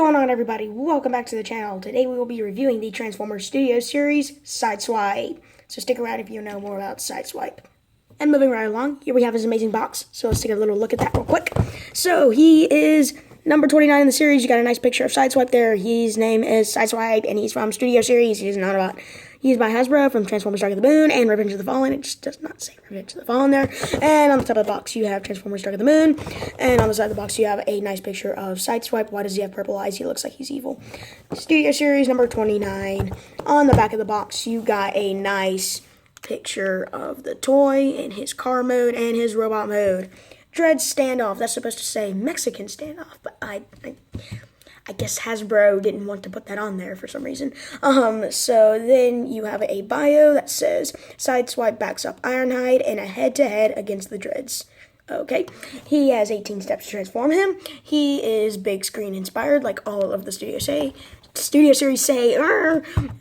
going on, everybody? Welcome back to the channel. Today we will be reviewing the Transformers Studio series, Sideswipe. So stick around if you know more about Sideswipe. And moving right along, here we have his amazing box. So let's take a little look at that real quick. So he is number 29 in the series. You got a nice picture of Sideswipe there. His name is Sideswipe, and he's from Studio series. He's not about... He's by Hasbro from Transformers Dark of the Moon and Revenge of the Fallen. It just does not say Revenge of the Fallen there. And on the top of the box, you have Transformers Dark of the Moon. And on the side of the box, you have a nice picture of Sideswipe. Why does he have purple eyes? He looks like he's evil. Studio Series number 29. On the back of the box, you got a nice picture of the toy in his car mode and his robot mode. Dread Standoff. That's supposed to say Mexican Standoff, but I guess Hasbro didn't want to put that on there for some reason. So then you have a bio that says Sideswipe backs up Ironhide in a head-to-head against the Dreads. Okay, he has 18 steps to transform him. He is big screen inspired, like all of the Studio Series say,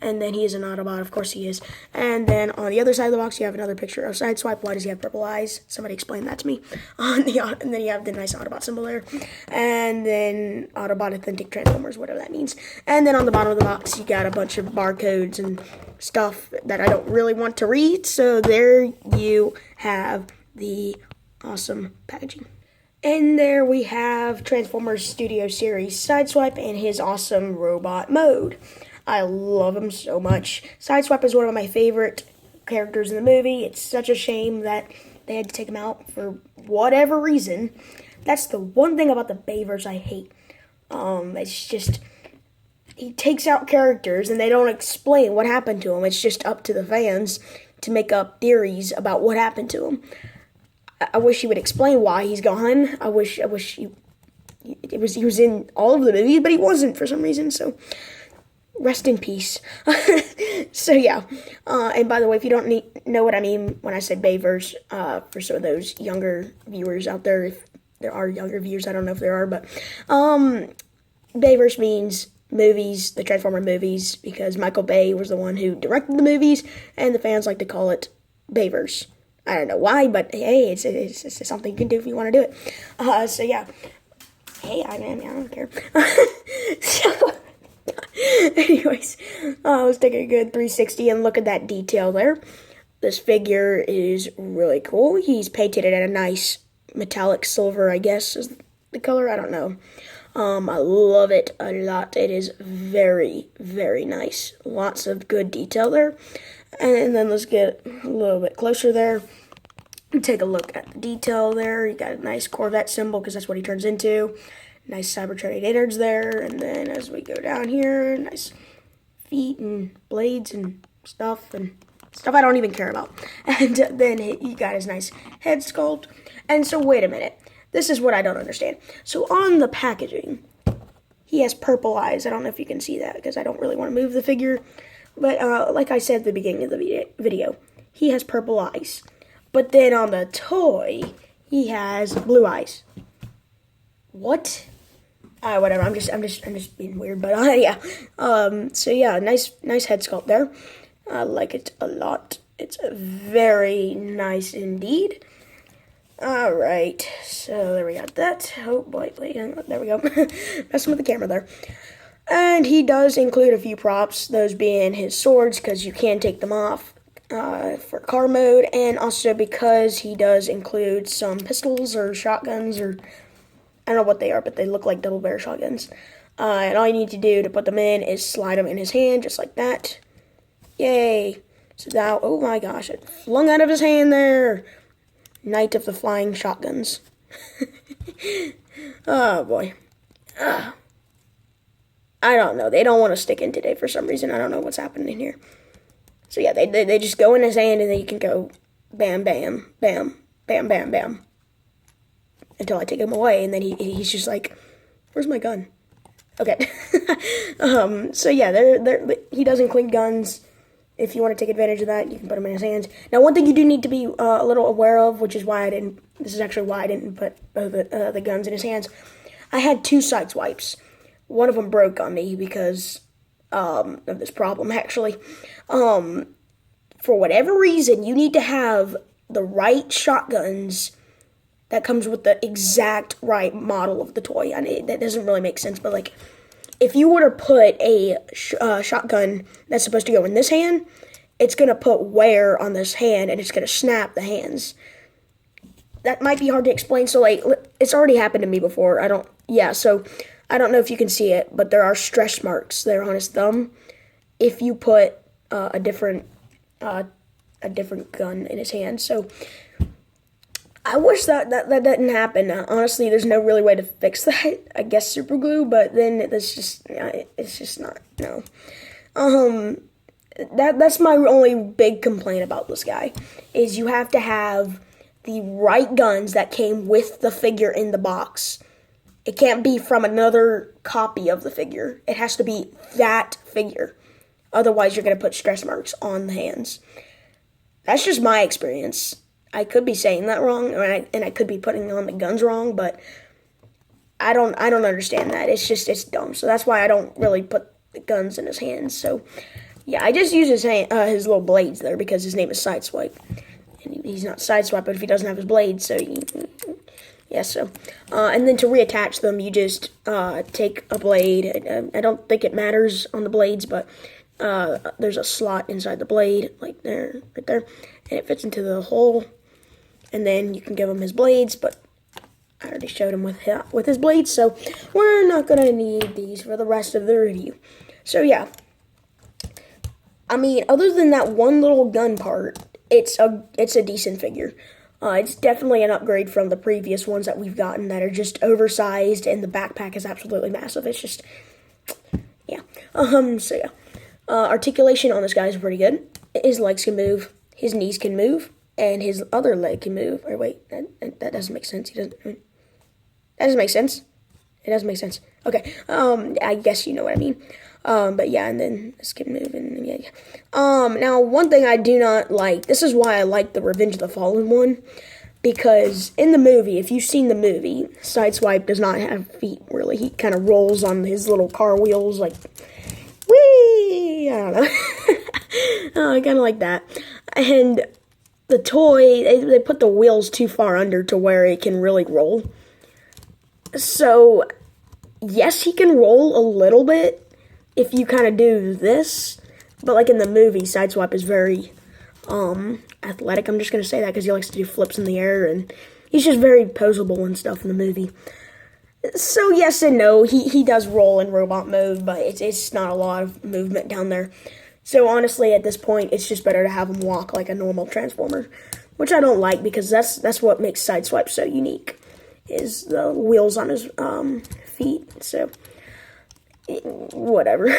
and then he is an Autobot, of course he is. And then on the other side of the box, you have another picture of Sideswipe. Why does he have purple eyes? Somebody explain that to me. And then you have the nice Autobot symbol there. And then Autobot Authentic Transformers, whatever that means. And then on the bottom of the box, you got a bunch of barcodes and stuff that I don't really want to read. So there you have the awesome packaging. And there we have Transformers Studio Series Sideswipe and his awesome robot mode. I love him so much. Sideswipe is one of my favorite characters in the movie. It's such a shame that they had to take him out for whatever reason. That's the one thing about the Bayverse I hate. It's just, he takes out characters and they don't explain what happened to him. It's just up to the fans to make up theories about what happened to him. I wish he would explain why he's gone. I wish he was in all of the movies, but he wasn't for some reason. So rest in peace. So yeah. And by the way, if you don't know what I mean when I say Bayverse, for some of those younger viewers out there, if there are younger viewers, I don't know if there are, but Bayverse means movies, the Transformer movies, because Michael Bay was the one who directed the movies, and the fans like to call it Bayverse. I don't know why, but hey, it's something you can do if you want to do it. So yeah. Hey, I don't care. So, anyways, let's take a good 360 and look at that detail there. This figure is really cool. He's painted it in a nice metallic silver, I guess, is the color. I don't know. I love it a lot. It is very, very nice. Lots of good detail there. And then let's get a little bit closer there. Take a look at the detail there. You got a nice Corvette symbol because that's what he turns into. Nice Cybertronic innards there. And then as we go down here, nice feet and blades and stuff I don't even care about. And then you got his nice head sculpt. And so wait a minute. This is what I don't understand. So on the packaging, he has purple eyes. I don't know if you can see that because I don't really want to move the figure. But like I said at the beginning of the video, he has purple eyes. But then on the toy, he has blue eyes. What? Whatever. I'm just being weird. But yeah. So yeah, nice head sculpt there. I like it a lot. It's very nice indeed. All right. So there we got that. Oh boy, wait, there we go. Messing with the camera there. And he does include a few props, those being his swords, because you can take them off for car mode, and also because he does include some pistols or shotguns, or I don't know what they are, but they look like double barrel shotguns. And all you need to do to put them in is slide them in his hand, just like that. Yay. So now, oh my gosh, it flung out of his hand there. Knight of the Flying Shotguns. Oh boy. I don't know. They don't want to stick in today for some reason. I don't know what's happening here. So yeah, they just go in his hand and then you can go bam, bam, bam, bam, bam, bam. Until I take him away and then he's just like, where's my gun? Okay. So yeah, he does include guns. If you want to take advantage of that, you can put them in his hands. Now, one thing you do need to be a little aware of, which is why this is actually why I didn't put the guns in his hands. I had two Sideswipes. One of them broke on me because of this problem, actually. For whatever reason, you need to have the right shotguns that comes with the exact right model of the toy. I mean, that doesn't really make sense, but like, if you were to put a shotgun that's supposed to go in this hand, it's going to put wear on this hand, and it's going to snap the hands. That might be hard to explain, so, like, it's already happened to me before. So I don't know if you can see it, but there are stretch marks there on his thumb if you put a different gun in his hand. So I wish that didn't happen. Honestly, there's no really way to fix that. I guess super glue, but then it's just not, no. That's my only big complaint about this guy, is you have to have the right guns that came with the figure in the box. It can't be from another copy of the figure. It has to be that figure. Otherwise, you're going to put stretch marks on the hands. That's just my experience. I could be saying that wrong, and I could be putting on the guns wrong, but I don't understand that. It's dumb. So that's why I don't really put the guns in his hands. So yeah, I just use his little blades there because his name is Sideswipe, and he's not Sideswipe, but if he doesn't have his blades, so yeah. So and then to reattach them, you just take a blade. I don't think it matters on the blades, but there's a slot inside the blade, like there, right there, and it fits into the hole. And then you can give him his blades, but I already showed him with his blades, so we're not going to need these for the rest of the review. So yeah, I mean, other than that one little gun part, it's a decent figure. It's definitely an upgrade from the previous ones that we've gotten that are just oversized, and the backpack is absolutely massive. It's just, yeah. So yeah, articulation on this guy is pretty good. His legs can move, his knees can move, and his other leg can move. Or wait, that doesn't make sense. That doesn't make sense. It doesn't make sense. Okay, I guess you know what I mean. But yeah, and then this can move, and yeah. Now, one thing I do not like, this is why I like the Revenge of the Fallen one, because in the movie, if you've seen the movie, Sideswipe does not have feet, really. He kind of rolls on his little car wheels, like, whee! I don't know. I kind of like that. And the toy, they put the wheels too far under to where it can really roll. So, yes, he can roll a little bit if you kind of do this. But like in the movie, Sideswipe is very athletic. I'm just going to say that because he likes to do flips in the air, and he's just very poseable and stuff in the movie. So yes and no, he does roll in robot mode, but it's not a lot of movement down there. So honestly, at this point, it's just better to have him walk like a normal Transformer, which I don't like because that's what makes Sideswipe so unique, is the wheels on his feet. So whatever.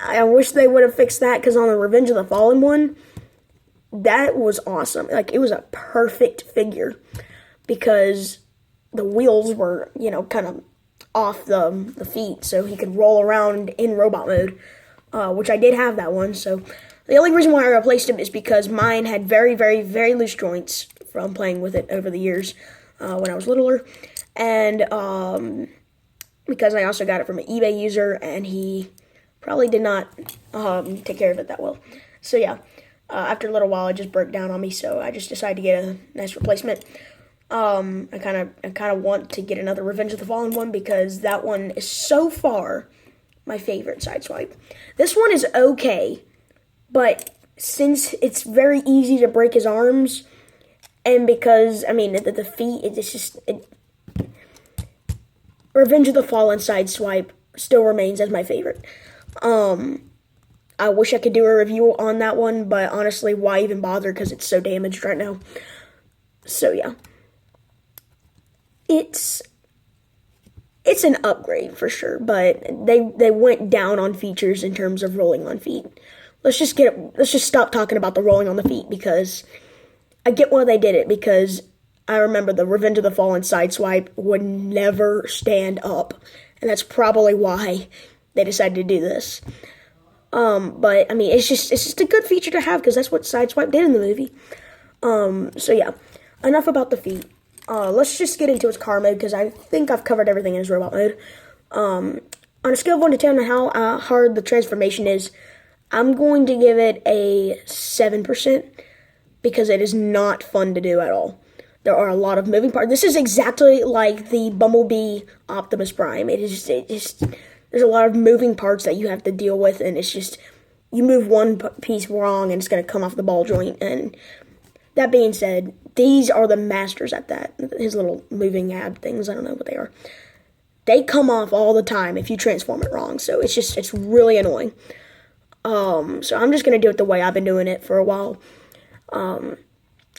I wish they would have fixed that, because on the Revenge of the Fallen one, that was awesome. Like, it was a perfect figure because the wheels were, kind of off the feet, so he could roll around in robot mode, which I did have that one. So the only reason why I replaced him is because mine had very, very, very loose joints from playing with it over the years when I was littler, and because I also got it from an eBay user, and he probably did not take care of it that well. So yeah, after a little while, it just broke down on me, so I just decided to get a nice replacement. I kind of want to get another Revenge of the Fallen one, because that one is so far my favorite Sideswipe. This one is okay, but since it's very easy to break his arms, and because, I mean, the feet, Revenge of the Fallen Sideswipe still remains as my favorite. I wish I could do a review on that one, but honestly, why even bother, because it's so damaged right now. So yeah, it's an upgrade for sure, but they went down on features in terms of rolling on feet. Let's just stop talking about the rolling on the feet, because I get why they did it, because I remember the Revenge of the Fallen Sideswipe would never stand up, and that's probably why they decided to do this. But I mean, it's just a good feature to have, because that's what Sideswipe did in the movie. So yeah, enough about the feet. Let's just get into his car mode, because I think I've covered everything in his robot mode. On a scale of 1 to 10 on how hard the transformation is, I'm going to give it a 7%, because it is not fun to do at all. There are a lot of moving parts. This is exactly like the Bumblebee Optimus Prime. there's a lot of moving parts that you have to deal with, and it's just, you move one piece wrong and it's going to come off the ball joint. And that being said, these are the masters at that. His little moving ab things, I don't know what they are. They come off all the time if you transform it wrong, so it's really annoying. So I'm just going to do it the way I've been doing it for a while.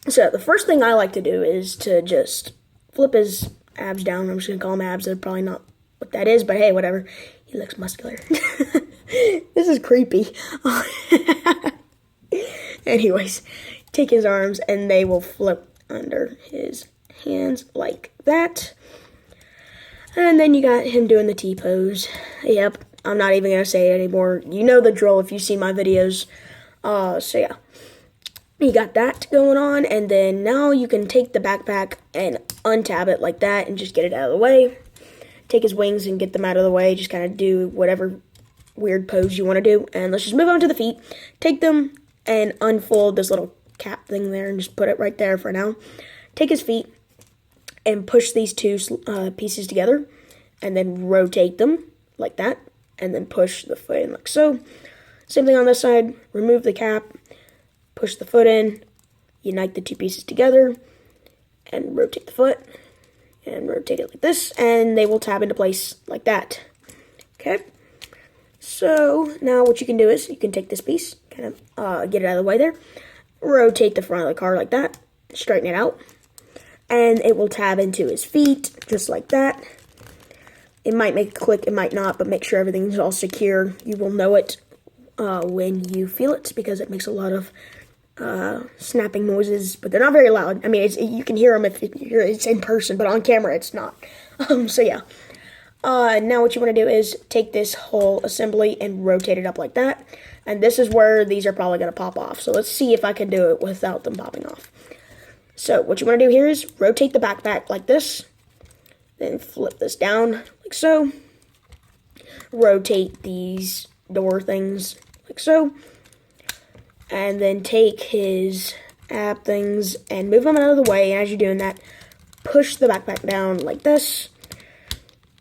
So the first thing I like to do is to just flip his abs down. I'm just going to call them abs. They're probably not what that is, but hey, whatever. He looks muscular. This is creepy. Anyways, take his arms and they will flip under his hands like that. And then you got him doing the T-pose. Yep, I'm not even going to say it anymore. You know the drill if you see my videos. So yeah. You got that going on, and then now you can take the backpack and untab it like that and just get it out of the way. Take his wings and get them out of the way. Just kind of do whatever weird pose you want to do. And let's just move on to the feet. Take them and unfold this little cap thing there and just put it right there for now. Take his feet and push these two pieces together and then rotate them like that. And then push the foot in like so. Same thing on this side. Remove the cap. Push the foot in, unite the two pieces together, and rotate the foot, and rotate it like this, and they will tab into place like that. Okay? So, now what you can do is, you can take this piece, kind of get it out of the way there, rotate the front of the car like that, straighten it out, and it will tab into his feet, just like that. It might make a click, it might not, but make sure everything's all secure. You will know it when you feel it, because it makes a lot of snapping noises, but they're not very loud. I mean, you can hear them if it's in person, but on camera it's not. So yeah. Now what you want to do is take this whole assembly and rotate it up like that. And this is where these are probably going to pop off. So let's see if I can do it without them popping off. So what you want to do here is rotate the backpack like this. Then flip this down like so. Rotate these door things like so. And then take his ab things and move them out of the way. And as you're doing that, push the backpack down like this.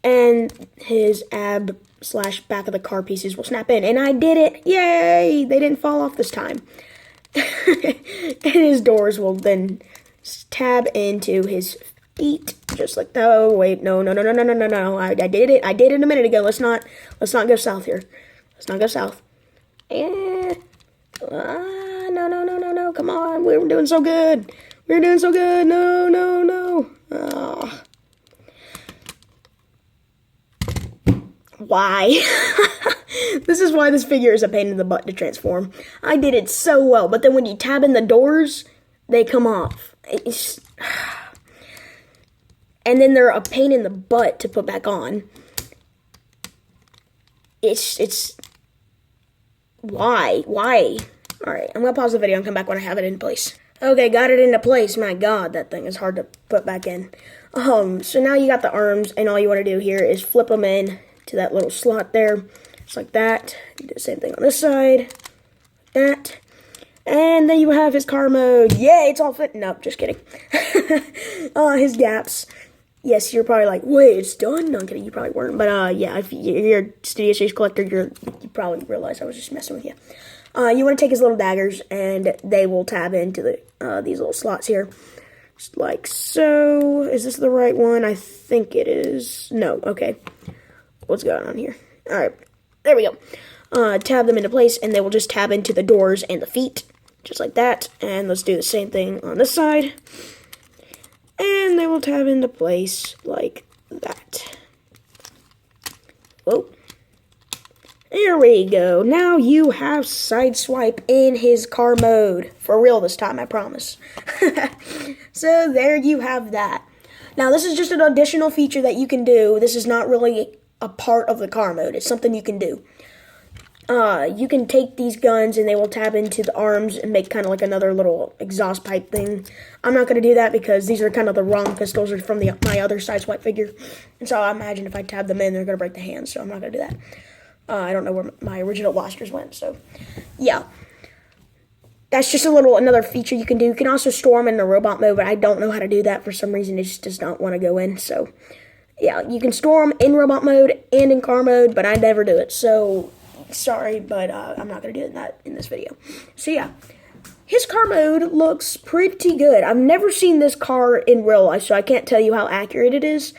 And his ab / back of the car pieces will snap in. And I did it! Yay! They didn't fall off this time. And his doors will then tab into his feet. Just like, oh, wait, no. I did it. I did it a minute ago. Let's not go south here. Let's not go south. No. Come on. We were doing so good. No. Oh. Why? This is why this figure is a pain in the butt to transform. I did it so well, but then when you tab in the doors, they come off. And then they're a pain in the butt to put back on. It's why? Alright, I'm gonna pause the video and come back when I have it in place. Okay, got it into place. My god, that thing is hard to put back in. So now you got the arms, and all you want to do here is flip them in to that little slot there. Just like that. Do the same thing on this side. Like that. And then you have his car mode. Yay, it's all fitting up. Just kidding. His gaps. Yes, you're probably like, wait, it's done? No, I'm kidding, you probably weren't. But, yeah, if you're a Studio Series collector, you probably realize I was just messing with you. You want to take his little daggers, and they will tab into these little slots here. Just like so. Is this the right one? I think it is. No, okay. What's going on here? Alright, there we go. Tab them into place, and they will just tab into the doors and the feet. Just like that. And let's do the same thing on this side. And they will tab into place like that. Whoa. There we go. Now you have sideswipe in his car mode. For real this time, I promise. So there you have that. Now this is just an additional feature that you can do. This is not really a part of the car mode. It's something you can do. You can take these guns and they will tab into the arms and make kind of like another little exhaust pipe thing. I'm not going to do that because these are kind of the wrong pistols from my other sideswipe figure. And so I imagine if I tab them in, they're going to break the hands, so I'm not going to do that. I don't know where my original blasters went, so yeah. That's just another feature you can do. You can also store them in the robot mode, but I don't know how to do that for some reason. It just does not want to go in, so Yeah, you can store them in robot mode and in car mode, but I never do it. So, sorry, but I'm not going to do that in this video. So, yeah. His car mode looks pretty good. I've never seen this car in real life, so I can't tell you how accurate it is.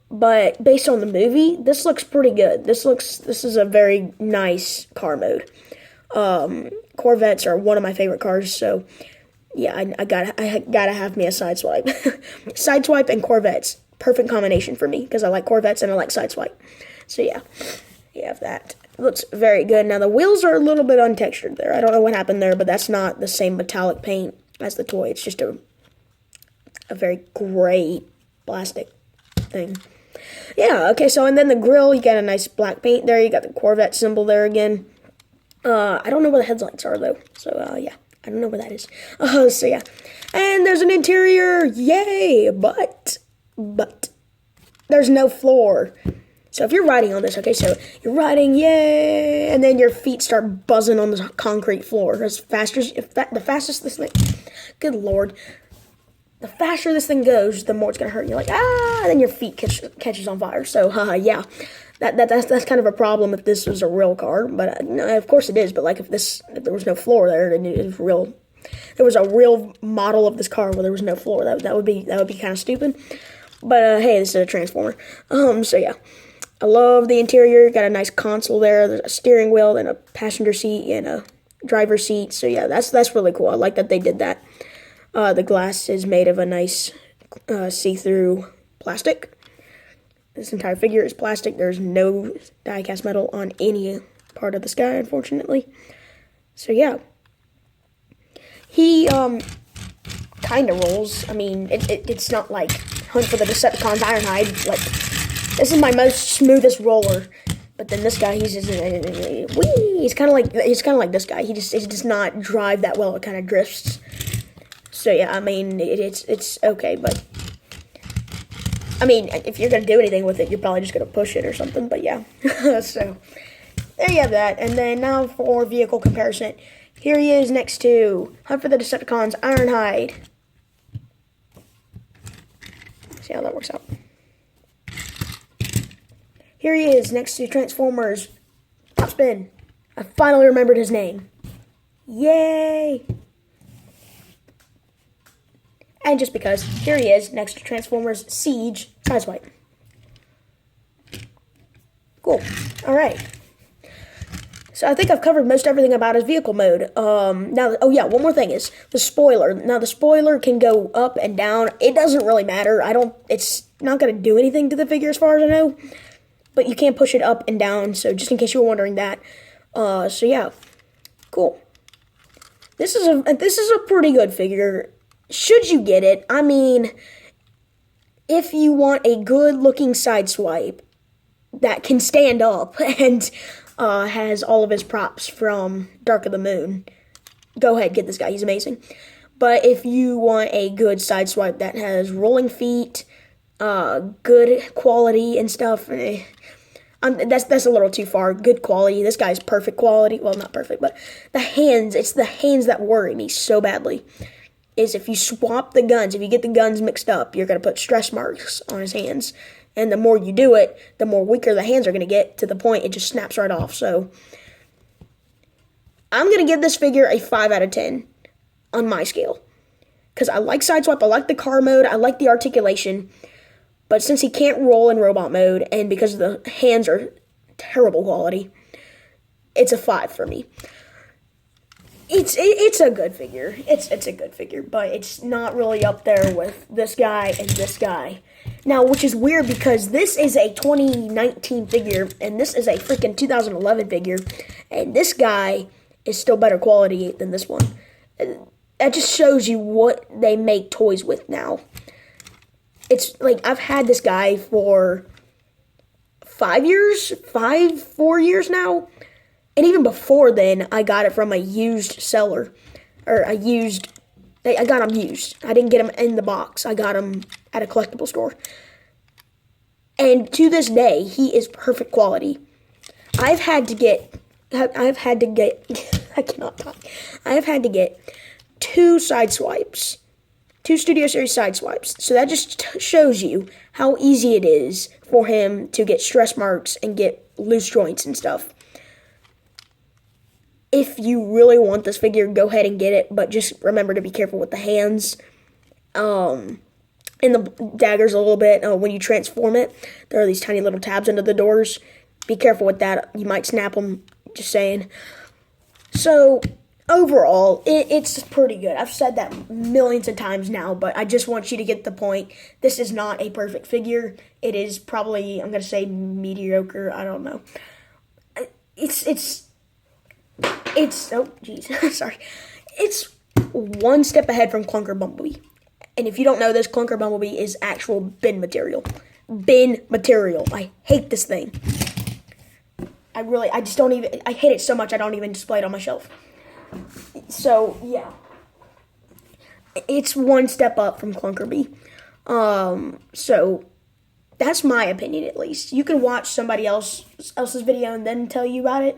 But based on the movie, this looks pretty good. This is a very nice car mode. Corvettes are one of my favorite cars, so yeah, I gotta have me a sideswipe. Sideswipe and Corvettes, perfect combination for me because I like Corvettes and I like sideswipe. So yeah, you have that. It looks very good. Now the wheels are a little bit untextured there. I don't know what happened there, but that's not the same metallic paint as the toy. It's just a very gray plastic thing. Yeah, okay, so and then the grill, you got a nice black paint there. You got the Corvette symbol there again. I don't know where the headlights are, though. So, yeah, I don't know where that is. So, yeah. And there's an interior. Yay! But, there's no floor. So, if you're riding on this, okay, so you're riding, yay! And then your feet start buzzing on the concrete floor. The fastest this thing, good lord. The faster this thing goes, the more it's going to hurt. You're like, ah, and then your feet catches on fire. So, yeah, that's kind of a problem if this was a real car. But, no, of course it is. But, like, if there was no floor there, then it was real. There was a real model of this car where there was no floor. That would be kind of stupid. But, hey, this is a Transformer. So, yeah. I love the interior. Got a nice console there. There's a steering wheel and a passenger seat and a driver's seat. So, yeah, that's really cool. I like that they did that. The glass is made of a nice see-through plastic. This entire figure is plastic. There's no die-cast metal on any part of the sky, unfortunately. So, yeah. He kind of rolls. I mean, it's not like Hunt for the Decepticons Ironhide. Like, this is my most smoothest roller. But then this guy, he's just whee! He's kind of like this guy. He does not drive that well. It kind of drifts. So yeah, I mean, it's okay, but I mean, if you're gonna do anything with it, you're probably just gonna push it or something. But yeah, so there you have that. And then now for vehicle comparison, here he is next to Hunt for the Decepticons Ironhide. See how that works out. Here he is next to Transformers Top Spin. I finally remembered his name. Yay! And just because, here he is, next to Transformers Siege Sideswipe. Cool. Alright. So I think I've covered most everything about his vehicle mode. Now, oh yeah, one more thing is the spoiler. Now, the spoiler can go up and down. It doesn't really matter. It's not going to do anything to the figure as far as I know. But you can push it up and down, so just in case you were wondering that. So yeah. Cool. This is a pretty good figure. Should you get it, I mean, if you want a good-looking sideswipe that can stand up and has all of his props from Dark of the Moon, go ahead, get this guy. He's amazing. But if you want a good sideswipe that has rolling feet, good quality and stuff, that's a little too far. Good quality. This guy's perfect quality. Well, not perfect, but the hands, it's the hands that worry me so badly. Is if you swap the guns, if you get the guns mixed up, you're going to put stress marks on his hands. And the more you do it, the more weaker the hands are going to get, to the point it just snaps right off. So, I'm going to give this figure a 5 out of 10 on my scale. Because I like Sideswipe, I like the car mode, I like the articulation. But since he can't roll in robot mode, and because the hands are terrible quality, it's a 5 for me. It's a good figure. It's a good figure, but it's not really up there with this guy and this guy. Now, which is weird because this is a 2019 figure, and this is a freaking 2011 figure, and this guy is still better quality than this one. That just shows you what they make toys with now. It's like, I've had this guy for 4 years now. And even before then, I got it from a used seller. I got them used. I didn't get them in the box. I got them at a collectible store. And to this day, he is perfect quality. I cannot talk. I have had to get 2 sideswipes 2 Studio Series side swipes. So that just shows you how easy it is for him to get stress marks and get loose joints and stuff. If you really want this figure, go ahead and get it, but just remember to be careful with the hands and the daggers a little bit. When you transform it, there are these tiny little tabs under the doors. Be careful with that. You might snap them, just saying. So, overall, it's pretty good. I've said that millions of times now, but I just want you to get the point. This is not a perfect figure. It is probably, I'm going to say mediocre. I don't know. It's oh, jeez, sorry. It's one step ahead from Clunker Bumblebee. And if you don't know this, Clunker Bumblebee is actual bin material. Bin material. I hate this thing. I just don't even, I hate it so much I don't even display it on my shelf. So, yeah. It's one step up from Clunker So, that's my opinion at least. You can watch somebody else's video and then tell you about it.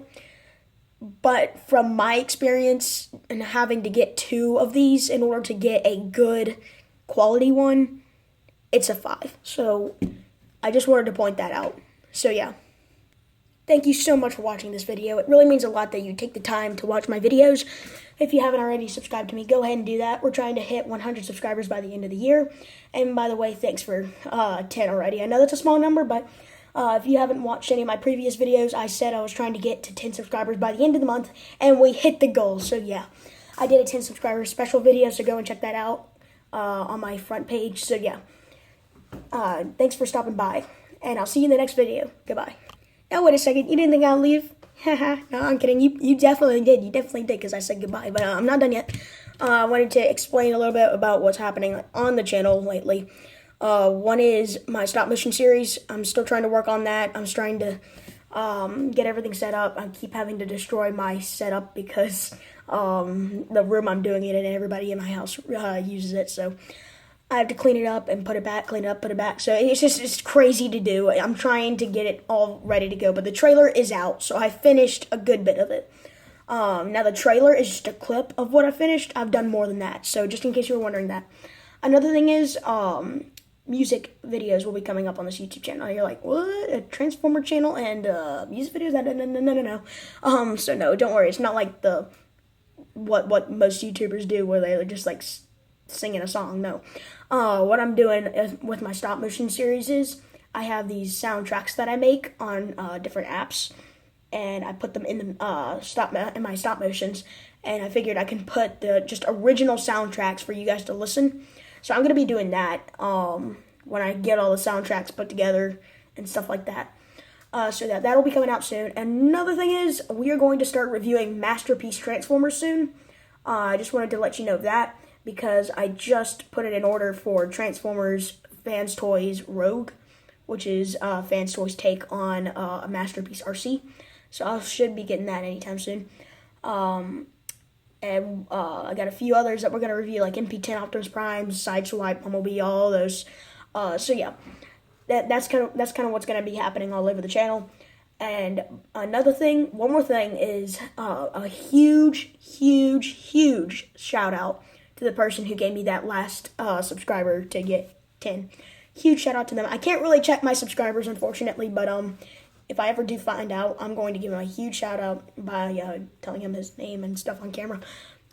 But from my experience and having to get 2 of these in order to get a good quality one, it's a 5. So I just wanted to point that out. So yeah. Thank you so much for watching this video. It really means a lot that you take the time to watch my videos. If you haven't already subscribed to me, go ahead and do that. We're trying to hit 100 subscribers by the end of the year. And by the way, thanks for 10 already. I know that's a small number, but if you haven't watched any of my previous videos, I said I was trying to get to 10 subscribers by the end of the month, and we hit the goal. So yeah, I did a 10 subscribers special video, so go and check that out on my front page. So yeah, thanks for stopping by, and I'll see you in the next video. Goodbye. Now wait a second, you didn't think I'd leave? Haha, no, I'm kidding. You definitely did. You definitely did, because I said goodbye, but I'm not done yet. I wanted to explain a little bit about what's happening on the channel lately. One is my stop motion series. I'm still trying to work on that. I'm trying to get everything set up. I keep having to destroy my setup because the room I'm doing it in, everybody in my house uses it. So I have to clean it up and put it back, clean it up, put it back. So it's crazy to do. I'm trying to get it all ready to go, but the trailer is out, so I finished a good bit of it. Now the trailer is just a clip of what I finished. I've done more than that, so just in case you were wondering that. Another thing is, music videos will be coming up on this YouTube channel. You're like, what? A Transformer channel and music videos? No. So no, don't worry. It's not like what most YouTubers do, where they're just like singing a song. No. What I'm doing with my stop motion series is I have these soundtracks that I make on different apps, and I put them in the in my stop motions. And I figured I can put the just original soundtracks for you guys to listen. So I'm going to be doing that when I get all the soundtracks put together and stuff like that. So that'll be coming out soon. Another thing is, we are going to start reviewing Masterpiece Transformers soon. I just wanted to let you know that, because I just put it in order for Transformers Fans Toys Rogue, which is Fans Toys' take on a Masterpiece RC. So I should be getting that anytime soon. And I got a few others that we're going to review, like MP10 Optimus Prime, Sideswipe, Bumblebee, all those. So yeah, that's kind of what's going to be happening all over the channel. And another thing, one more thing is a huge shout out to the person who gave me that last subscriber to get 10. Huge shout out to them. I can't really check my subscribers, unfortunately, but if I ever do find out, I'm going to give him a huge shout out by telling him his name and stuff on camera.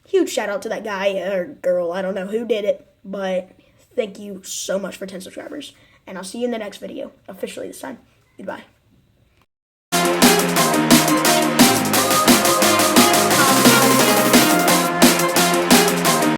Huge shout out to that guy or girl. I don't know who did it, but thank you so much for 10 subscribers. And I'll see you in the next video, officially this time. Goodbye.